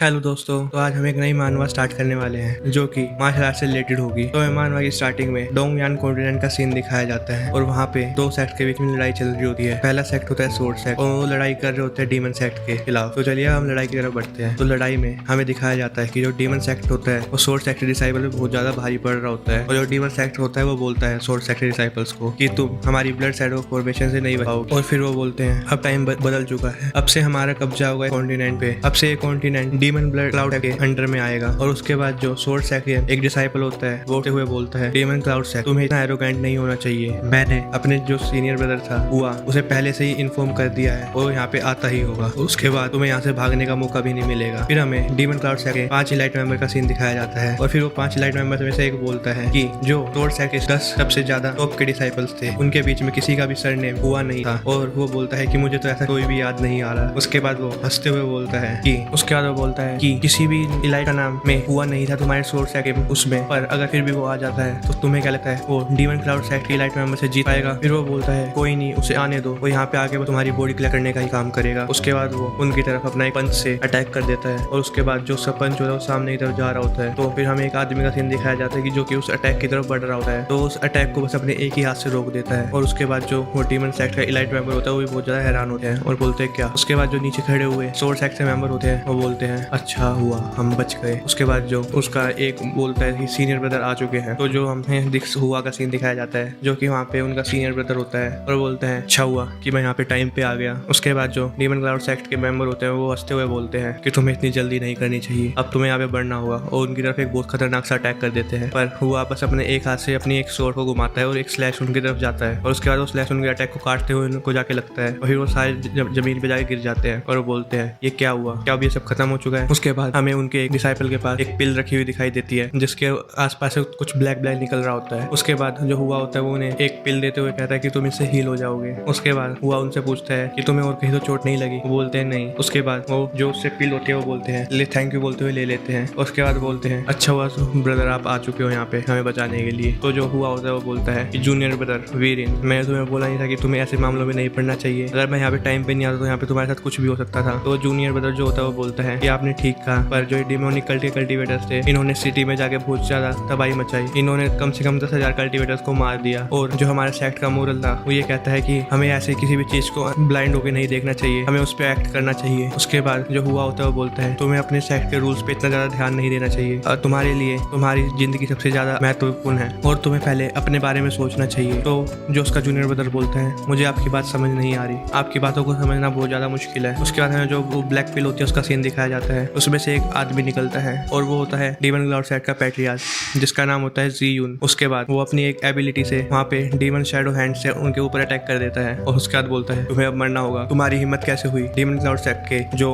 Hello दोस्तों, तो आज हम एक नई मानवा स्टार्ट करने वाले हैं जो कि मार्शल आर्ट से रिलेटेड होगी। तो मानवा की स्टार्टिंग में डोंगयान कॉन्टिनेंट का सीन दिखाया जाता है और वहाँ पे दो सेक्ट के बीच में लड़ाई चल रही होती है। पहला सेक्ट होता है सोर्ड सेक्ट और वो लड़ाई कर रहे होते हैं डीमन सेक्ट के खिलाफ। तो चलिए हम लड़ाई की तरफ बढ़ते हैं। तो लड़ाई में हमें दिखाया जाता है कि जो डीमन सेक्ट होता है वो सोर्ड सेक्ट डिसाइपल पे बहुत ज्यादा भारी पड़ रहा होता है और जो डीमन सेक्ट होता है वो बोलता है सोर्ड सेक्ट डिसाइपल्स को कि तुम हमारी ब्लड शैडो फॉर्मेशन से नहीं बचाओगे। और फिर वो बोलते हैं अब टाइम बदल चुका है, अब से हमारा कब्जा होगा कॉन्टिनेंट पे, अब से ये कॉन्टिनेंट डीमन ब्लड क्लाउड के अंडर में आएगा। और उसके बाद जो सोर्ड सेक्ट एक डिसाइपल होता है वो हुए बोलता है डीमन क्लाउड सेक्ट तुम्हें इतना एरोगेंट नहीं होना चाहिए, मैंने अपने जो सीनियर ब्रदर था हुआ उसे पहले से ही इन्फॉर्म कर दिया है और यहाँ पे आता ही होगा। उसके बाद तुम्हें यहाँ से भागने का मौका भी नहीं मिलेगा। फिर हमें डीमन क्लाउड सेक्ट के 5 इलाइट मेंबर का सीन दिखाया जाता है और फिर वो 5 इलाइट मेंबर में से एक बोलता है कि जो सोर्ड सेक्ट के 10 सबसे ज्यादा टॉप के डिसाइपल्स थे उनके बीच में किसी का भी सरनेम हुआ नहीं था और वो बोलता है कि मुझे तो ऐसा कोई भी याद नहीं आ रहा। उसके बाद वो हंसते हुए बोलता है कि उसके बाद वो बोलता है कि किसी भी इलाइट का नाम में हुआ नहीं था तुम्हारे सोर्ड सेक्ट उसमें, पर अगर फिर भी वो आ जाता है तो तुम्हें क्या लगता है वो डीमन क्लाउड सेक्ट के इलाइट मेंबर से जीत पाएगा? फिर वो बोलता है कोई नहीं, उसे आने दो, वो यहाँ पे आके वो तुम्हारी बॉडी क्लियर करने का ही काम करेगा। उसके बाद वो उनकी तरफ अपना एक पंच से अटैक कर देता है और उसके बाद जो सब पंच होता है वो सामने की तरफ जा रहा होता है। तो फिर हमें एक आदमी का सीन दिखाया जाता है कि जो कि उस अटैक की तरफ बढ़ रहा होता है, तो उस अटैक को बस अपने एक ही हाथ से रोक देता है। और उसके बाद जो वो डीमन सेक्ट का इलाइट मेंबर होता है वो भी बहुत ज्यादा हैरान होते हैं और बोलते हैं क्या। उसके बाद जो नीचे खड़े हुए सोर्ड सेक्ट के मेंबर होते हैं वो बोलते हैं अच्छा हुआ हम बच गए। उसके बाद जो उसका एक बोलता है कि सीनियर ब्रदर आ चुके हैं। तो जो हमें हुआ का सीन दिखाया जाता है जो कि वहाँ पे उनका सीनियर ब्रदर होता है और बोलते हैं अच्छा हुआ कि मैं यहाँ पे टाइम पे आ गया। उसके बाद जो डीमन क्लाउड सेक्ट के मेंबर होते हैं वो हंसते हुए बोलते हैं कि तुम्हें इतनी जल्दी नहीं करनी चाहिए, अब तुम्हें यहाँ पे बढ़ना होगा। और उनकी तरफ एक बहुत खतरनाक सा अटैक कर देते हैं, पर हुआ बस अपने एक हाथ से अपनी एक स्वॉर्ड को घुमाता है और एक स्लैश उनकी तरफ जाता है और उसके बाद वो स्लैश उनके अटैक को काटते हुए उनको जाके लगता है और फिर वो सारे जमीन पे जाके गिर जाते हैं और वो बोलते हैं ये क्या हुआ, क्या अब ये सब खत्म हो चुका है? उसके बाद हमें उनके एक डिसाइपल के पास एक पिल रखी हुई दिखाई देती है जिसके आसपास से कुछ ब्लैक ब्लैक निकल रहा होता है। उसके बाद जो हुआ होता है वो उन्हें एक पिल देते हुए कहता है कि तुम इससे हील हो जाओगे। उसके बाद हुआ उनसे पूछता है कि तुम्हें और कहीं तो चोट नहीं लगी? वो बोलते हैं नहीं। उसके बाद वो जो उससे पिल होती है वो बोलते हैं ले थैंक यू बोलते हुए ले लेते हैं। उसके बाद बोलते हैं अच्छा हुआ ब्रदर आप आ चुके हो यहाँ पे हमें बचाने के लिए। तो जो हुआ होता है वो बोलता है कि जूनियर ब्रदर वीरिन, मैंने तुम्हें बोला नहीं था कि तुम्हें ऐसे मामलों में नहीं पड़ना चाहिए, अगर मैं यहाँ पे टाइम पे नहीं आता तो यहाँ पे तुम्हारे साथ कुछ भी हो सकता था। तो जूनियर ब्रदर जो होता है वो बोलता है कि आपने ठीक कहा, पर जो डिमोनिक कल्ट के कल्टिवेटर्स थे इन्होंने सिटी में जाके बहुत ज्यादा तबाही मचाई, इन्होंने कम से कम 10,000 कल्टिवेटर्स को मार दिया। और जो हमारे सेक्ट का मोरल था वो ये कहता है कि हमें ऐसे किसी भी चीज को ब्लाइंड होकर नहीं देखना चाहिए, हमें उस पर एक्ट करना चाहिए। उसके बाद जो हुआ होता है वो बोलता है तुम्हें अपने सेक्ट के रूल्स पे इतना ज्यादा ध्यान नहीं देना चाहिए और तुम्हारे लिए तुम्हारी जिंदगी सबसे ज्यादा महत्वपूर्ण है और तुम्हें पहले अपने बारे में सोचना चाहिए। तो जो उसका जूनियर ब्रदर बोलता है मुझे आपकी बात समझ नहीं आ रही, आपकी बातों को समझना बहुत ज्यादा मुश्किल है। उसके बाद हमें जो ब्लैक पिल होती है उसका सीन दिखाया जाता है, उसमें से एक आदमी निकलता है और वो होता है डीमन क्लाउड सेक्ट का पैट्रियार्च जिसका नाम होता है ज़ीयून। उसके बाद वो अपनी एक एबिलिटी से वहाँ पे डीमन शैडो हैंड से उनके ऊपर अटैक कर देता है और उसके बाद बोलता है तुम्हें अब मरना होगा, तुम्हारी हिम्मत कैसे हुई डीमन क्लाउड सेक्ट के जो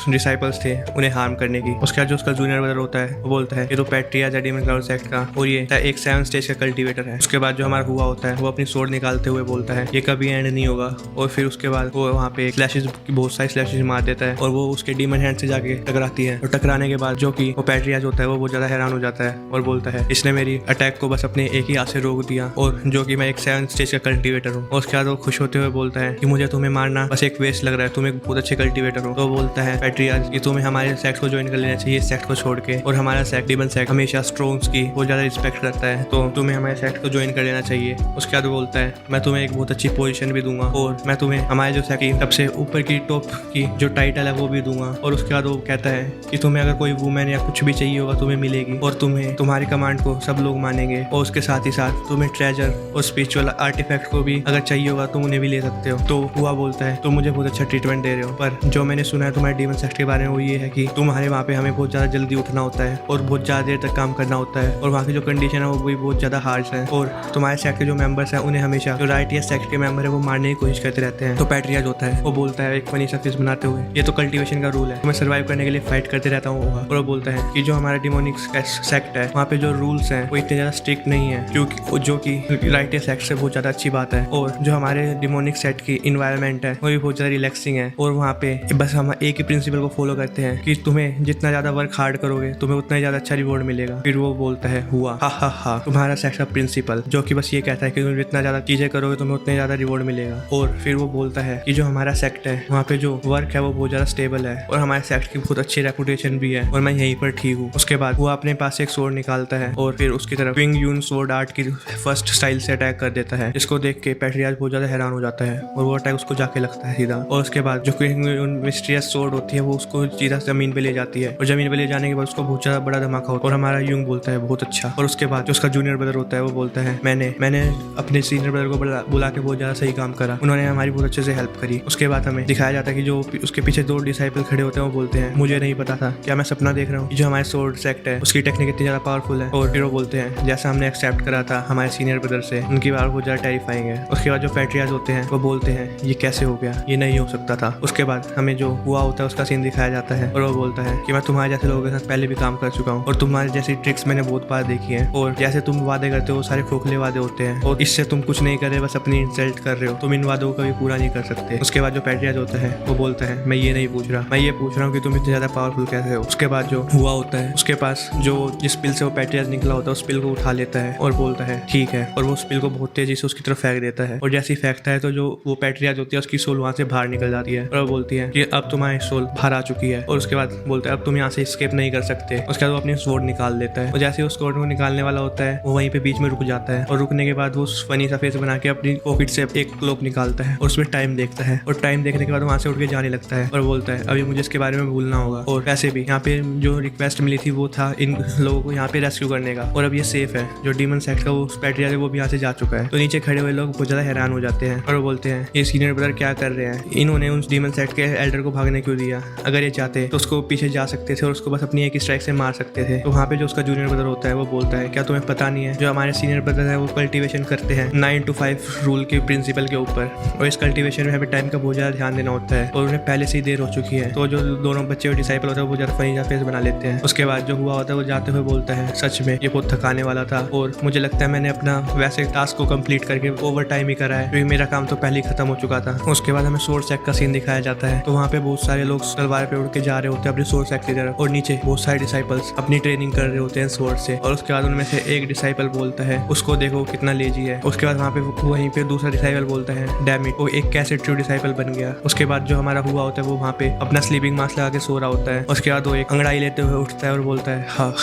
डिसाइपल्स थे उन्हें हार्म करने की। उसके बाद जो उसका जूनियर ब्रदर होता है वो बोलता है ये तो पैट्रियार्च है डीमन क्लाउड सेक्ट का और ये एक 7 स्टेज का कल्टिवेटर है। उसके बाद जो हमारा हुआ होता है वो अपनी स्वॉर्ड निकालते हुए बोलता है ये कभी एंड नहीं होगा। और फिर उसके बाद वो वहाँ पे स्लैशेस बहुत सारी स्लैशेस मार देता है और वो उसके डीमन हैंड से जाके टकराती है और टकराने के बाद जो कि वो पैट्रियार्च होता है वो बहुत ज्यादा हैरान हो जाता है और बोलता है इसने मेरी अटैक को बस अपने एक ही हाथ से रोक दिया और जो कि मैं एक 7 स्टेज का कल्टिवेटर हूँ। और उसके बाद वो खुश होते हुए बोलता है कि मुझे तुम्हें मारना बस एक वेस्ट लग रहा है, तुम एक बहुत अच्छे कल्टिवेटर हो। तो बोलता है पैट्रियार्च कि तुम्हें हमारे सेक्ट को ज्वाइन कर लेना चाहिए सेक्ट को छोड़ के, और हमारा सेक्ट डीमन सेक्ट हमेशा स्ट्रोंग्स की बहुत ज्यादा रिस्पेक्ट करता है तो तुम्हें हमारे सेक्ट को ज्वाइन कर लेना चाहिए। उसके बाद बोलता है मैं तुम्हें एक बहुत अच्छी पोजीशन भी दूंगा और मैं तुम्हें हमारे जो सेक्ट की सबसे ऊपर की टॉप की जो टाइटल है वो भी दूंगा। और उसके बाद वो कहता है कि तुम्हें अगर कोई वुमेन या कुछ भी चाहिए होगा तुम्हें मिलेगी और तुम्हें तुम्हारी कमांड को सब लोग मानेंगे और उसके साथ ही साथ तुम्हें ट्रेजर और स्पिरिचुअल आर्टिफैक्ट को भी अगर चाहिए होगा तुम उन्हें भी ले सकते हो। तो हुआ बोलता है तुम मुझे बहुत अच्छा ट्रीटमेंट दे रहे हो, पर जो मैंने सुना है तुम्हारे डीमन सेक्ट के बारे में वो ये है कि तुम्हारे वहाँ पे हमें बहुत ज्यादा जल्दी उठना होता है और बहुत ज्यादा देर तक काम करना होता है और वहाँ की जो कंडीशन है वो भी बहुत ज्यादा हार्श है और तुम्हारे सेक्ट के जो मेंबर्स हैं उन्हें हमेशा जो राइटिया सेक्ट के मेंबर है वो मारने की कोशिश करते रहते हैं। तो पैट्रियार्च होता है वो बोलता है एक फनी सा फेस बनाते हुए ये तो कल्टिवेशन का रूल है, मैं सर्वाइव करने के लिए फाइट करते रहता हूँ। और वो बोलता है कि जो हमारा डिमोनिक सेक्ट है वहाँ पे जो रूल्स हैं वो इतने ज्यादा स्ट्रिक्ट नहीं है क्योंकि जो कि राइटिया सेक्ट से बहुत ज्यादा अच्छी बात है और जो हमारे डिमोनिक सेक्ट की इन्वायरमेंट है वो भी बहुत ज्यादा रिलैक्सिंग है और वहाँ पे बस हम एक ही प्रिंसिपल को फॉलो करते हैं कि तुम्हें जितना ज्यादा वर्क हार्ड करोगे तुम्हें उतना ही ज्यादा अच्छा रिवॉर्ड मिलेगा। फिर वो बोलता है हुआ हा तुम्हारा सेक्ट का प्रिंसिपल जो कि बस ये कहता है कि तुम जितना ज्यादा चीजें करोगे तुम्हें उतना ही ज्यादा रिवॉर्ड मिलेगा। और फिर वो बोलता है कि जो हमारा सेक्ट है वहाँ पे जो वर्क है वो बहुत ज्यादा स्टेबल है और हमारे सेक्ट की बहुत बहुत अच्छी रेपुटेशन भी है और मैं यहीं पर ठीक हूँ। उसके बाद वो अपने पास एक स्वॉर्ड निकालता है और फिर उसकी तरफ विंग यून स्वॉर्ड आर्ट की फर्स्ट स्टाइल से अटैक कर देता है, जिसको देख के पैट्रियाज बहुत ज्यादा हैरान हो जाता है और वो अटैक उसको जाके लगता है सीधा। और उसके बाद जो मिस्टीरियस स्वॉर्ड होती है वो उसको सीधा जमीन पे ले जाती है और जमीन पे ले जाने के बाद उसको बहुत ज्यादा बड़ा धमाका होता है और हमारा यूंग बोलता है बहुत अच्छा। और उसके बाद जो उसका जूनियर ब्रदर होता है वो बोलता है मैंने अपने सीनियर ब्रदर को बुला के बहुत ज्यादा सही काम करा, उन्होंने हमारी बहुत अच्छे से हेल्प करी। उसके बाद हमें दिखाया जाता है कि जो उसके पीछे 2 डिसाइपल खड़े होते हैं वो बोलते हैं मुझे नहीं पता था, क्या मैं सपना देख रहा हूँ। जो हमारे स्वॉर्ड सेक्ट है उसकी टेक्निक इतनी ज्यादा पावरफुल है। और फिर वो बोलते हैं जैसा हमने एक्सेप्ट करा था हमारे सीनियर ब्रदर से, उनकी बात बहुत ज्यादा टेरिफाइंग है। उसके बाद जो पैट्रियाज होते हैं वो बोलते हैं ये कैसे हो गया, ये नहीं हो सकता था। उसके बाद हमें जो हुआ होता है उसका सीन दिखाया जाता है और वो बोलता है कि मैं तुम्हारे जैसे लोगों के साथ पहले भी काम कर चुका हूँ और तुम्हारी जैसी ट्रिक्स मैंने बहुत बार देखी है और जैसे तुम वादे करते हो सारे खोखले वादे होते हैं और इससे तुम कुछ नहीं कर रहे, बस अपनी इंसल्ट कर रहे हो, तुम इन वादों को कभी पूरा नहीं कर सकते। उसके बाद जो पैट्रियाज होता है वो बोलता है मैं ये नहीं पूछ रहा, मैं ये पूछ रहा हूँ कि तुम इतने ज्यादा पावरफुल कैसे हो। उसके बाद जो हुआ होता है उसके पास जो जिस पिल से वो पैट्रियाज निकला होता है उस पिल को उठा लेता है और बोलता है ठीक है, और वो उस पिल को बहुत तेजी से उसकी तरफ फेंक देता है और जैसे ही फेंकता है तो जो वो पैट्रियाज होती है उसकी सोल वहां से बाहर निकल जाती है और वो बोलती है कि अब तुम्हारी सोल बाहर आ चुकी है। और उसके बाद बोलता है अब तुम यहाँ से एस्केप नहीं कर सकते। उसके बाद वो अपनी स्वॉर्ड निकाल देता है और जैसे ही उस स्वॉर्ड को निकालने वाला होता है वो वहीं पे बीच में रुक जाता है और रुकने के बाद वो फनी सा फेस बना के अपनी पॉकेट से एक क्लॉक निकालता है और उसमें टाइम देखता है और टाइम देखने के बाद वहां से उठ के जाने लगता है और बोलता है अभी मुझे इसके बारे में भूलना होगा। और वैसे भी यहाँ पे जो रिक्वेस्ट मिली थी वो था इन लोगों को यहाँ पे रेस्क्यू करने का और अब ये सेफ है। जो डीमन सेक्ट का वो पैट्रियाज है वो भी यहाँ से जा चुका है। तो नीचे खड़े हुए लोग बहुत ज्यादा हैरान हो जाते हैं और वो बोलते हैं ये सीनियर ब्रदर क्या कर रहे हैं, इन्होंने उस डीमन सेक्ट के एल्डर को भागने क्यों दिया, अगर ये चाहते तो उसको पीछे जा सकते थे और उसको बस अपनी एक स्ट्राइक से मार सकते थे। तो वहाँ पे जो उसका जूनियर ब्रदर होता है वो बोलता है क्या तुम्हें पता नहीं है जो हमारे सीनियर ब्रदर है वो कल्टीवेशन करते हैं 9 to 5 रूल के प्रिंसिपल के ऊपर और इस कल्टीवेशन में हमें टाइम का बहुत ज्यादा ध्यान देना होता है और उन्हें पहले से ही देर हो चुकी है। तो जो दोनों बच्चे और डिसाइपल होता है वो ज्यादा फनी सा फेस बना लेते हैं। उसके बाद जो हुआ होता है वो जाते हुए बोलता है सच में ये बहुत थकाने वाला था और मुझे लगता है मैंने अपना वैसे टास्क को कंप्लीट करके ओवर टाइम ही करा है क्योंकि मेरा काम तो पहले ही खत्म हो चुका था। उसके बाद हमें सोर्स सेक्ट का सीन दिखाया जाता है। तो वहाँ पे बहुत सारे लोग तलवार पे उड़ के जा रहे होते हैं अपने सोर्स सेक्ट की तरफ और नीचे बहुत सारे डिसाइपल्स अपनी ट्रेनिंग कर रहे होते हैं सोर्स से। और उसके बाद उनमें से एक डिसाइपल बोलता है उसको देखो कितना लेजी है। उसके बाद वहाँ पे वहीं पे दूसरा डिसाइपल बोलता है डैम इट, वो एक कैसे ट्रू डिसाइपल बन गया। उसके बाद जो हमारा हुआ होता है वो वहाँ पे अपना स्लीपिंग मास्क लगा के सो रहा होता है। उसके बाद वो एक अंगड़ाई लेते हुए उठता है और बोलता है हाँ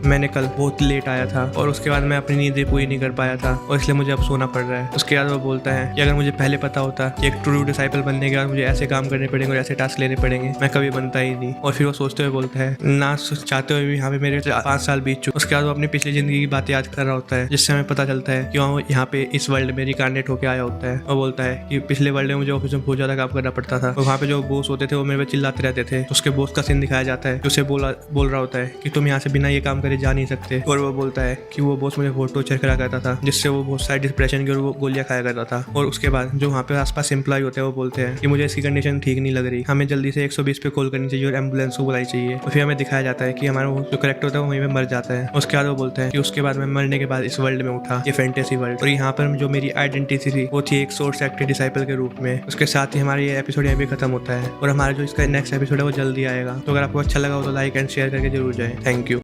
मैंने कल बहुत लेट आया था और उसके बाद मैं अपनी नींद पूरी नहीं कर पाया था और इसलिए मुझे अब सोना पड़ रहा है। उसके बाद वो बोलता है कि अगर मुझे पहले पता होता कि एक ट्रू डिसाइपल बनने के बाद मुझे ऐसे काम करने पड़ेंगे और ऐसे टास्क लेने पड़ेंगे मैं कभी बनता ही नहीं। और फिर वो सोचते हुए बोलता है ना चाहते हुए भी यहाँ पे मेरे 5 साल बीत चुके। उसके बाद वो अपनी पिछली जिंदगी की बात याद कर रहा होता है जिससे हमें पता चलता है कि वो यहाँ पे इस वर्ल्ड में रिकार्नेट होकर आया होता है और बोलता है कि पिछले वर्ल्ड में मुझे ऑफिस में बहुत ज्यादा काम करना पड़ता था और वहाँ पे जो बॉस होते थे वो मेरे पे चिल्लाते रहते थे। उसके बॉस का सीन दिखाया जाता है, उसे बोल रहा होता है कि तुम यहाँ से बिना ये काम करे जा नहीं सकते। और वो बोलता है कि वो बॉस मुझे बहुत टॉर्चर करा करता था जिससे वो बहुत सारे डिप्रेशन की गोलियां खाया करता था। और उसके बाद जो वहाँ पे आसपास एम्प्लॉय होते हैं वो बोलते हैं कि मुझे इसकी कंडीशन ठीक नहीं लग रही, हमें जल्दी से 120 पे कॉल करनी चाहिए और एम्बुलेंस को बुलाई चाहिए। और फिर हमें दिखाया जाता है कि हमारा जो करेक्टर होता है वो वहीं पे मर जाता है। उसके बाद वो बोलता है कि उसके बाद मैं मरने के बाद इस वर्ल्ड में उठा, ये फैंटेसी वर्ल्ड, और यहाँ पर जो मेरी आइडेंटिटी थी वो थी एक सोर्स सेक्ट डिसाइपल के रूप में। उसके साथ ही हमारा ये एपिसोड यहाँ पे खत्म होता है और हमारा जो इसका नेक्स्ट एपिसोड है वो जल्दी आएगा। तो अगर आपको अच्छा लगा हो तो लाइक एंड शेयर करके जरूर जाएं। Thank you.